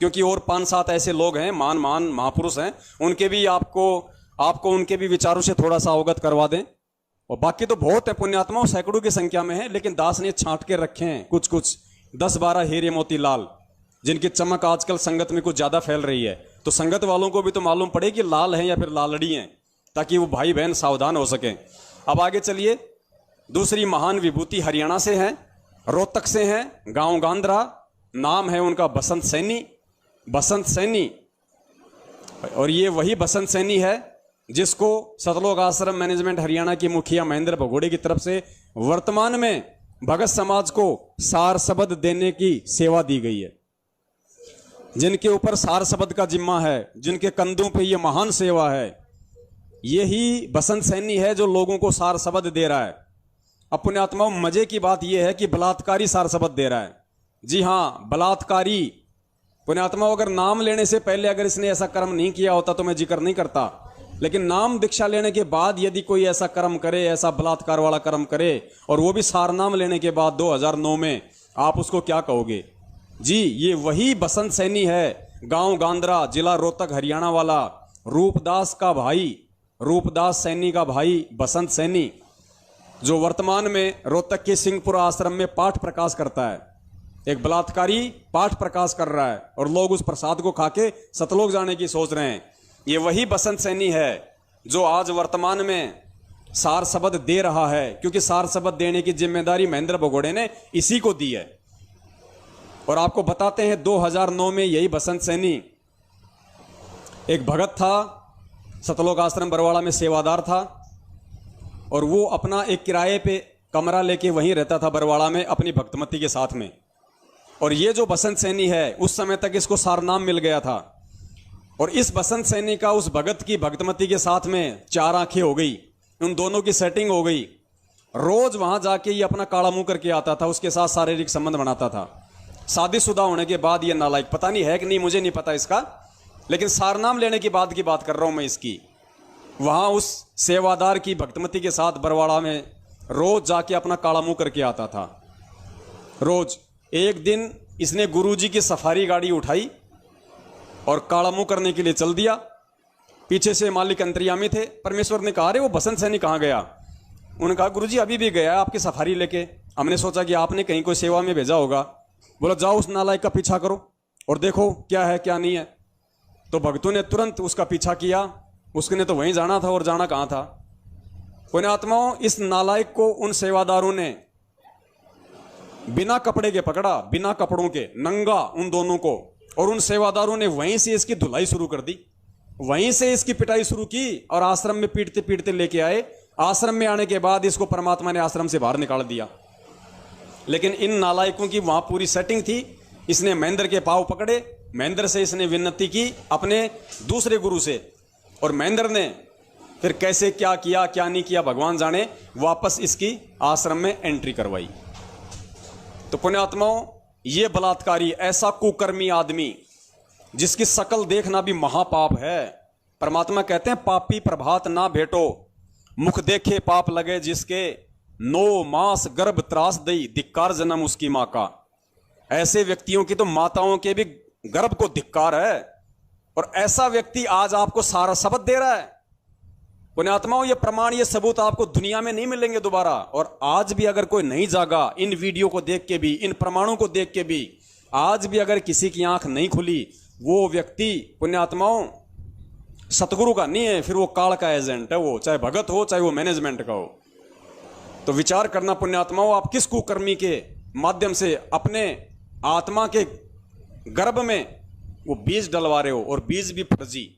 क्योंकि और 5-7 ऐसे लोग हैं, महान महापुरुष हैं, उनके भी आपको उनके भी विचारों से थोड़ा सा अवगत करवा दें। और बाकी तो बहुत है पुण्यात्माओं, सैकड़ों की संख्या में है, लेकिन दास ने छांट के रखे हैं कुछ 10-12 हीरे मोती लाल, जिनकी चमक आजकल संगत में कुछ ज्यादा फैल रही है। तो संगत वालों को भी तो मालूम पड़े कि लाल हैं या फिर लालड़ी हैं, ताकि वो भाई बहन सावधान हो सकें। अब आगे चलिए। दूसरी महान विभूति हरियाणा से है, रोहतक से है, गांव गांधरा, नाम है उनका बसंत सैनी। और ये वही बसंत सैनी है जिसको सतलोक आश्रम मैनेजमेंट हरियाणा की मुखिया महेंद्र भगोड़े की तरफ से वर्तमान में भगत समाज को सार शब्द देने की सेवा दी गई है। जिनके ऊपर सार शब्द का जिम्मा है, जिनके कंधों पे ये महान सेवा है, यही बसंत सैनी है जो लोगों को सार शब्द दे रहा है। अपने आत्माओं, मजे की बात यह है कि बलात्कारी सार शब्द दे रहा है। जी हां, बलात्कारी। पुण्यात्माओं, अगर नाम लेने से पहले अगर इसने ऐसा कर्म नहीं किया होता तो मैं जिक्र नहीं करता, लेकिन नाम दीक्षा लेने के बाद यदि कोई ऐसा कर्म करे, ऐसा बलात्कार वाला कर्म करे, और वो भी सार नाम लेने के बाद 2009 में, आप उसको क्या कहोगे? जी, ये वही बसंत सैनी है, गांव गांधरा, जिला रोहतक, हरियाणा वाला, रूपदास का भाई, रूपदास सैनी का भाई बसंत सैनी, जो वर्तमान में रोहतक के सिंहपुर आश्रम में पाठ प्रकाश करता है। एक बलात्कारी पाठ प्रकाश कर रहा है और लोग उस प्रसाद को खाके सतलोक जाने की सोच रहे हैं। ये वही बसंत सैनी है जो आज वर्तमान में सार शब्द दे रहा है, क्योंकि सार शब्द देने की जिम्मेदारी महेंद्र भगोड़े ने इसी को दी है। और आपको बताते हैं 2009 में यही बसंत सैनी एक भगत था, सतलोक आश्रम बरवाड़ा में सेवादार था, और वो अपना एक किराए पे कमरा लेके वहीं रहता था बरवाड़ा में अपनी भक्तमती के साथ में। और ये जो बसंत सैनी है, उस समय तक इसको सारनाम मिल गया था, और इस बसंत सैनी का उस भगत की भक्तमती के साथ में 4 आंखें हो गई, उन दोनों की सेटिंग हो गई। रोज वहां जाके ये अपना काला मुंह करके आता था, उसके साथ शारीरिक संबंध बनाता था। शादीशुदा होने के बाद ये नालायक, पता नहीं है कि नहीं, मुझे नहीं पता इसका, लेकिन सारनाम लेने के बाद की बात कर रहा हूं मैं इसकी। वहां उस सेवादार की भक्तमती के साथ बरवाड़ा में रोज जाके अपना काला मुंह करके आता था रोज। एक दिन इसने गुरुजी की सफारी गाड़ी उठाई और काला मुंह करने के लिए चल दिया। पीछे से मालिक अंतर्यामी थे। परमेश्वर ने कहा, अरे वो बसंत सैनी कहाँ गया? उन्होंने कहा, गुरुजी अभी भी गया आपकी सफारी लेके, हमने सोचा कि आपने कहीं कोई सेवा में भेजा होगा। बोला, जाओ उस नालायक का पीछा करो और देखो क्या है क्या नहीं है। तो भक्तों ने तुरंत उसका पीछा किया। उसने तो वहीं जाना था, और जाना कहाँ था? पुण्यात्माओं, इस नालायक को उन सेवादारों ने बिना कपड़े के पकड़ा, बिना कपड़ों के, नंगा उन दोनों को, और उन सेवादारों ने वहीं से इसकी धुलाई शुरू कर दी, वहीं से इसकी पिटाई शुरू की, और आश्रम में पीटते पीटते लेके आए। आश्रम में आने के बाद इसको परमात्मा ने आश्रम से बाहर निकाल दिया। लेकिन इन नालायकों की वहां पूरी सेटिंग थी। इसने महेंद्र के पांव पकड़े, महेंद्र से इसने विनती की अपने दूसरे गुरु से, और महेंद्र ने फिर कैसे क्या किया क्या नहीं किया भगवान जाने, वापस इसकी आश्रम में एंट्री करवाई। तो पुण्यात्माओं, ये बलात्कारी, ऐसा कुकर्मी आदमी जिसकी शकल देखना भी महापाप है। परमात्मा कहते हैं, पापी प्रभात ना भेटो, मुख देखे पाप लगे जिसके, 9 मास गर्भ त्रास दई, धिक्कार जन्म उसकी मां का। ऐसे व्यक्तियों की तो माताओं के भी गर्भ को धिक्कार है, और ऐसा व्यक्ति आज आपको सारा शब्द दे रहा है। पुण्यात्माओं, ये प्रमाण, ये सबूत आपको दुनिया में नहीं मिलेंगे दोबारा। और आज भी अगर कोई नहीं जागा, इन वीडियो को देख के भी, इन प्रमाणों को देख के भी, आज भी अगर किसी की आंख नहीं खुली, वो व्यक्ति पुण्यात्माओं सतगुरु का नहीं है, फिर वो काल का एजेंट है। वो चाहे भगत हो, चाहे वो मैनेजमेंट का हो। तो विचार करना पुण्यात्माओं, आप किस कुकर्मी के माध्यम से अपने आत्मा के गर्भ में वो बीज डलवा रहे हो, और बीज भी फर्जी।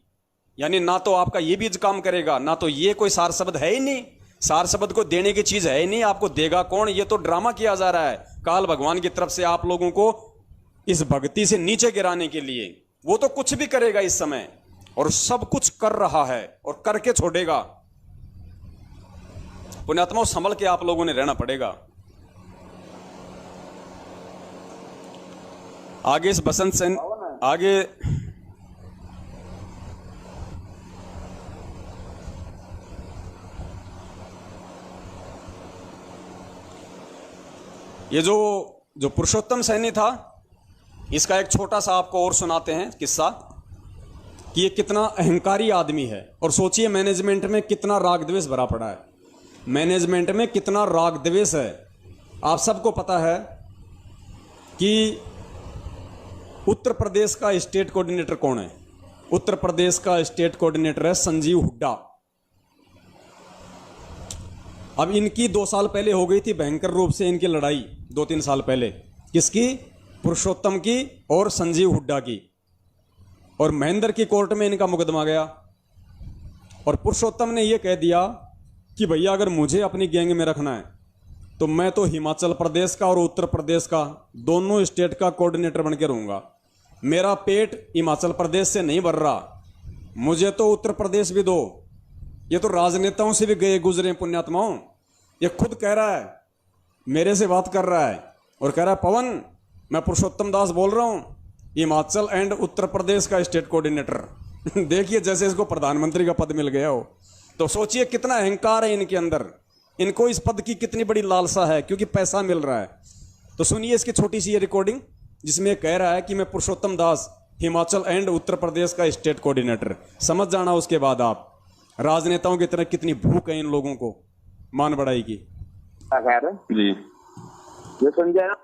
यानी ना तो आपका ये बीज काम करेगा, ना तो ये कोई सार शब्द है ही नहीं, सार शब्द को देने की चीज है ही नहीं, आपको देगा कौन? ये तो ड्रामा किया जा रहा है काल भगवान की तरफ से आप लोगों को इस भक्ति से नीचे गिराने के लिए। वो तो कुछ भी करेगा इस समय, और सब कुछ कर रहा है और करके छोड़ेगा। पुण्यात्माओं, संभल के आप लोगों ने रहना पड़ेगा। आगे इस बसंत सेन आगे ये जो पुरुषोत्तम सैनी था, इसका एक छोटा सा आपको और सुनाते हैं किस्सा कि ये कितना अहंकारी आदमी है। और सोचिए मैनेजमेंट में कितना राग द्वेष भरा पड़ा है, मैनेजमेंट में कितना राग द्वेष है। आप सबको पता है कि उत्तर प्रदेश का स्टेट कोऑर्डिनेटर कौन है? उत्तर प्रदेश का स्टेट कोऑर्डिनेटर है संजीव हुड्डा। अब इनकी 2 साल पहले हो गई थी भयंकर रूप से इनकी लड़ाई, 2-3 साल पहले। किसकी? पुरुषोत्तम की और संजीव हुड्डा की। और महेंद्र की कोर्ट में इनका मुकदमा गया और पुरुषोत्तम ने यह कह दिया कि भैया अगर मुझे अपनी गैंग में रखना है तो मैं तो हिमाचल प्रदेश का और उत्तर प्रदेश का दोनों स्टेट का कोऑर्डिनेटर बन के रहूंगा। मेरा पेट हिमाचल प्रदेश से नहीं भर रहा, मुझे तो उत्तर प्रदेश भी दो। ये तो राजनेताओं से भी गए गुजरे पुण्यात्माओं। ये खुद कह रहा है, मेरे से बात कर रहा है और कह रहा है पवन मैं पुरुषोत्तम दास बोल रहा हूं, हिमाचल एंड उत्तर प्रदेश का स्टेट कोऑर्डिनेटर। देखिए जैसे इसको प्रधानमंत्री का पद मिल गया हो। तो सोचिए कितना अहंकार है इनके अंदर, इनको इस पद की कितनी बड़ी लालसा है क्योंकि पैसा मिल रहा है। तो सुनिए इसकी छोटी सी ये रिकॉर्डिंग जिसमें कह रहा है कि मैं पुरुषोत्तम दास हिमाचल एंड उत्तर प्रदेश का स्टेट कोऑर्डिनेटर। समझ जाना उसके बाद आप राजनेताओं की तरह कितनी भूख है इन लोगों को मान बढ़ाई की। जी ये संजय ना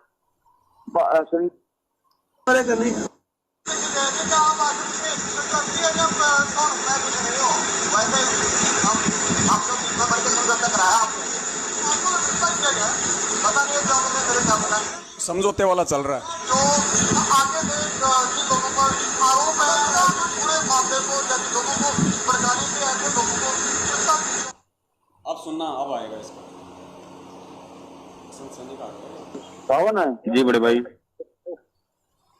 समझौते वाला चल रहा है। तो आगे से जिन लोगों पर आरोप है पूरे मामले को या लोगों को प्रकारी से ऐसे लोगों को अब सुनना अब आएगा इसका। कौन है? जी बड़े भाई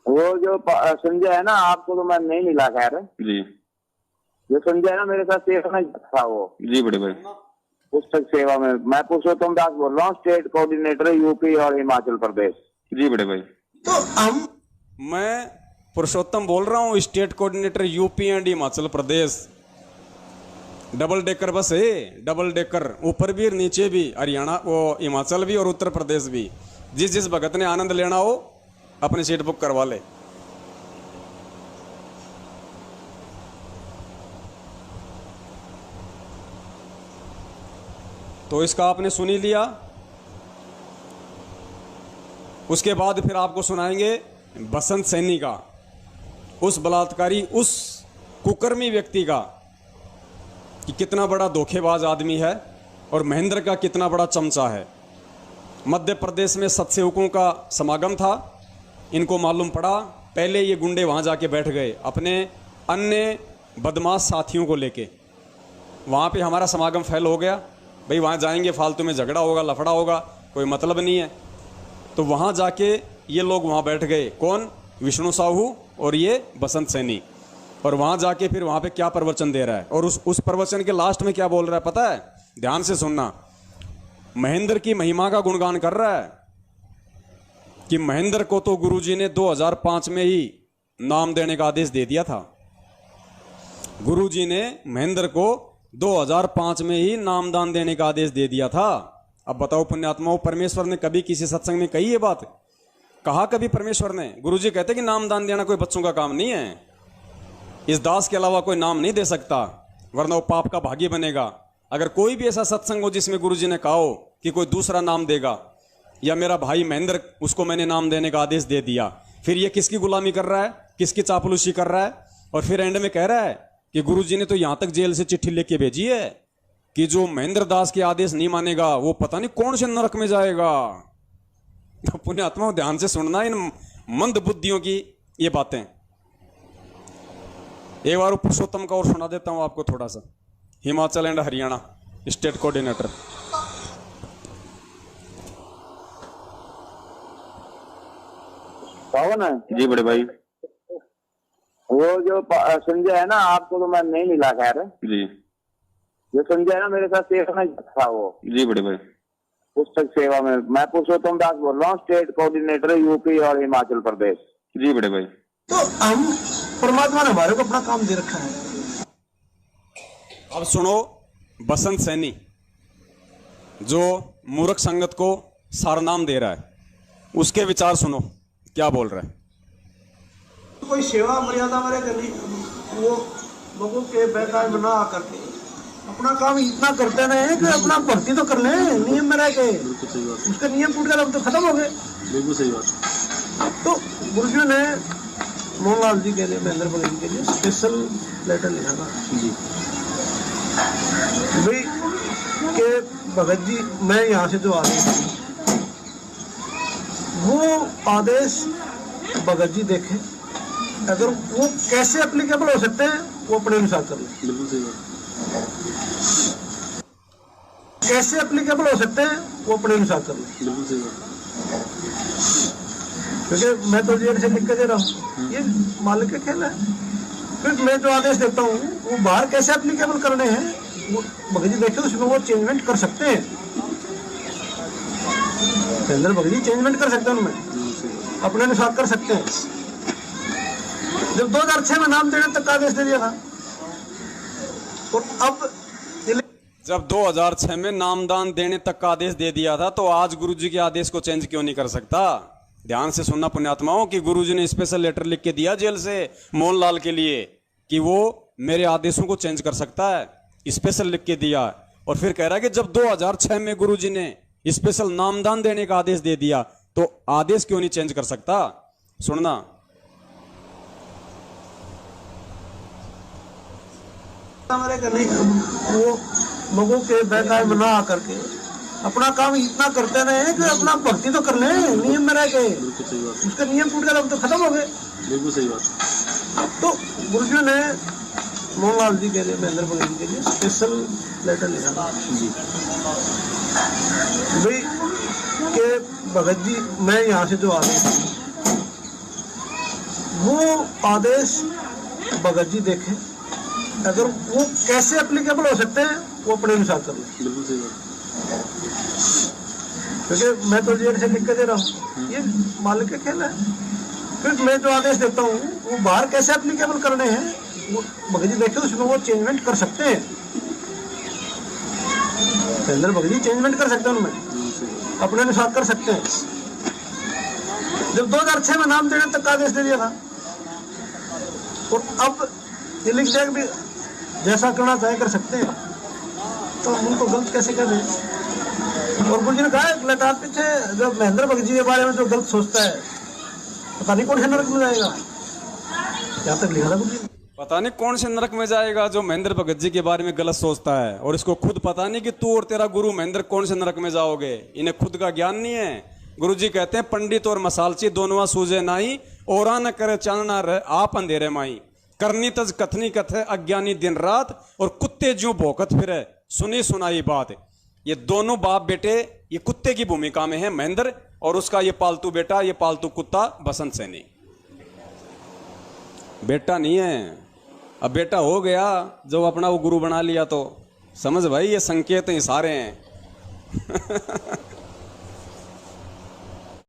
वो जो संजय है ना, आपको तो मैं नहीं मिला खैर जी। जो संजय है ना मेरे साथ सेवा में था वो। जी बड़े भाई पुस्तक सेवा में। मैं पुरुषोत्तम दास बोल रहा हूँ, स्टेट कोऑर्डिनेटर यूपी और हिमाचल प्रदेश। जी बड़े भाई तो मैं पुरुषोत्तम बोल रहा हूँ, state coordinator UP and Himachal Pradesh. Double decker bus है, डबल डेकर, ऊपर भी और नीचे भी, हरियाणा वो हिमाचल भी और उत्तर प्रदेश भी। जिस जिस भगत ने आनंद लेना हो अपनी सीट बुक करवा ले। तो इसका आपने सुन ही लिया। उसके बाद फिर आपको सुनाएंगे बसंत सैनी का, उस बलात्कारी, उस कुकर्मी व्यक्ति का कि कितना बड़ा धोखेबाज आदमी है और महेंद्र का कितना बड़ा चमचा है। मध्य प्रदेश में सत्सेवकों का समागम था, इनको मालूम पड़ा, पहले ये गुंडे वहाँ जाके बैठ गए अपने अन्य बदमाश साथियों को लेके। वहाँ पे हमारा समागम फेल हो गया, भाई वहाँ जाएंगे फालतू में झगड़ा होगा, लफड़ा होगा, कोई मतलब नहीं है। तो वहाँ जाके ये लोग वहाँ बैठ गए, कौन? विष्णु साहू और ये बसंत सैनी। और वहाँ जाके फिर वहाँ पे क्या प्रवचन दे रहा है और उस प्रवचन के लास्ट में क्या बोल रहा है पता है? ध्यान से सुनना। महेंद्र की महिमा का गुणगान कर रहा है कि महेंद्र को तो गुरुजी ने 2005 में ही नाम देने का आदेश दे दिया था। गुरुजी ने महेंद्र को 2005 में ही नामदान देने का आदेश दे दिया था। अब बताओ पुण्यात्माओं, परमेश्वर ने कभी किसी सत्संग में कही ये बात? कहा कभी परमेश्वर ने? गुरुजी कहते कि नामदान देना कोई बच्चों का काम नहीं है, इस दास के अलावा कोई नाम नहीं दे सकता वरना वो पाप का भागी बनेगा। अगर कोई भी ऐसा सत्संग हो जिसमें गुरुजी ने कहा हो कि कोई दूसरा नाम देगा या मेरा भाई महेंद्र उसको मैंने नाम देने का आदेश दे दिया, फिर ये किसकी गुलामी कर रहा है, किसकी चापलूसी कर रहा है? और फिर एंड में कह रहा है कि गुरुजी ने तो यहां तक जेल से चिट्ठी लेके भेजी है कि जो महेंद्र दास के आदेश नहीं मानेगा वो पता नहीं कौन से नरक में जाएगा। तो पुण्यात्माओं ध्यान से सुनना इन मंद बुद्धियों की ये बातें। एक बार पुरुषोत्तम का और सुना देता हूं आपको थोड़ा सा। Himachal and Haryana state coordinator. कौन है? जी बड़े भाई वो जो संजय है ना, आपको तो मैं नहीं मिला खैर जी। जो संजय है ना मेरे साथ सेवा में था वो। जी बड़े भाई पुस्तक सेवा में। मैं पुरुषोत्तम दास बोल रहा हूँ, स्टेट कोऑर्डिनेटर यूपी और हिमाचल प्रदेश। जी बड़े भाई तो हम परमात्मा ने हमारे को अपना काम दे रखा है। अब सुनो बसंत सैनी जो मूर्ख संगत को सारनाम दे रहा है, उसके विचार सुनो क्या बोल रहा है। कोई सेवा मर्यादा मेरे करनी, वो लोगों के बेकार में ना आकर के अपना काम इतना करते रहे कि अपना भर्ती तो कर ले नियम में रह के। उसका नियम टूट गया तो खत्म हो गए। बिल्कुल सही बात। तो गुरुजी ने मोहनलाल जी के लिए, महेंद्र भगत जी के लिए स्पेशल लेटर लिखा था भाई के भगत जी, मैं यहाँ से जो आदेश, वो आदेश भगत जी देखे, अगर वो कैसे एप्लीकेबल हो सकते हैं वो अपने अनुसार कर ले। बिल्कुल सही बात। कैसे एप्लीकेबल हो सकते हैं वो अपने अनुसार कर ले। बिल्कुल सही बात। क्योंकि मैं तो जेल से लिख के दे रहा हूँ, ये मालिक का खेल है। फिर मैं जो आदेश देता हूँ वो बाहर कैसे एप्लीकेबल करने हैं वो भगत जी देखे, उसमें वो चेंजमेंट कर सकते हैं। अंदर भगत जी चेंजमेंट कर सकते हैं, उनमें अपने अनुसार कर सकते हैं। जब 2006 में नाम देने तक का आदेश दे दिया था, और अब जब 2006 में नामदान देने तक का आदेश दे दिया था, तो आज गुरुजी के आदेश को चेंज क्यों नहीं कर सकता? ध्यान से सुनना पुण्यात्माओं कि गुरुजी ने स्पेशल लेटर लिख के दिया जेल से मोहनलाल के लिए कि वो मेरे आदेशों को चेंज कर सकता है, स्पेशल लिख के दिया। और फिर कह रहा है कि जब 2006 में गुरुजी ने स्पेशल नामदान देने का आदेश दे दिया तो आदेश क्यों नहीं चेंज कर सकता? सुनना, हमारे करने वो लोगों के बेकार में ना आकर के अपना काम इतना करते रहे कि अपना भर्ती तो कर ले नियम में रह के। उसका नियम टूट गया तो खत्म हो गए। बिल्कुल सही बात। तो गुरुजी ने मोहनलाल जी के लिए, महेंद्र भगत जी के लिए स्पेशल लेटर लिखा था भाई के भगत जी, मैं यहाँ से जो आदेश, वो आदेश भगत जी देखे, अगर वो कैसे एप्लीकेबल हो सकते हैं वो अपने अनुसार कर ले। बिल्कुल सही बात। क्योंकि मैं तो जेल से लिख के दे रहा हूँ, ये मालिक का खेल है। फिर मैं जो आदेश देता हूँ वो बाहर कैसे एप्लीकेबल करने हैं वो भगत जी देखे, उसमें वो चेंजमेंट कर सकते हैं। अंदर भगत जी चेंजमेंट कर सकते हैं, उनमें अपने अनुसार कर सकते हैं। जब 2006 में नाम देने तक का आदेश दे दिया था, और अब ये लिख दिया कि जैसा करना चाहे कर सकते हैं, तो हम उनको गलत कैसे कर दें? और गुरुजी ने कहा लटार पीछे जब महेंद्र भगत जी के बारे में जो गलत सोचता है, पता नहीं कौन से नरक में जाएगा। यहाँ तक लिखा था गुरुजी ने। पता नहीं कौन से नरक में जाएगा जो महेंद्र भगत जी के बारे में गलत सोचता है, और इसको खुद पता नहीं कि तू और तेरा गुरु महेंद्र कौन से नरक में जाओगे। इन्हें खुद का ज्ञान नहीं है। गुरुजी कहते हैं पंडित और मसालची दोनों सूझे नाई, ओरा न करे चानना रहे आप अंधेरे माई, करनी तज कथनी कथे अज्ञानी दिन रात, और कुत्ते ज्यों भौंकत फिरे सुनी सुनाई बात। ये दोनों बाप बेटे ये कुत्ते की भूमिका में है महेंद्र, और उसका ये पालतू बेटा, ये पालतू कुत्ता बसंत सैनी। बेटा नहीं है, अब बेटा हो गया जो अपना वो गुरु बना लिया, तो समझ भाई ये संकेत ही सारे हैं।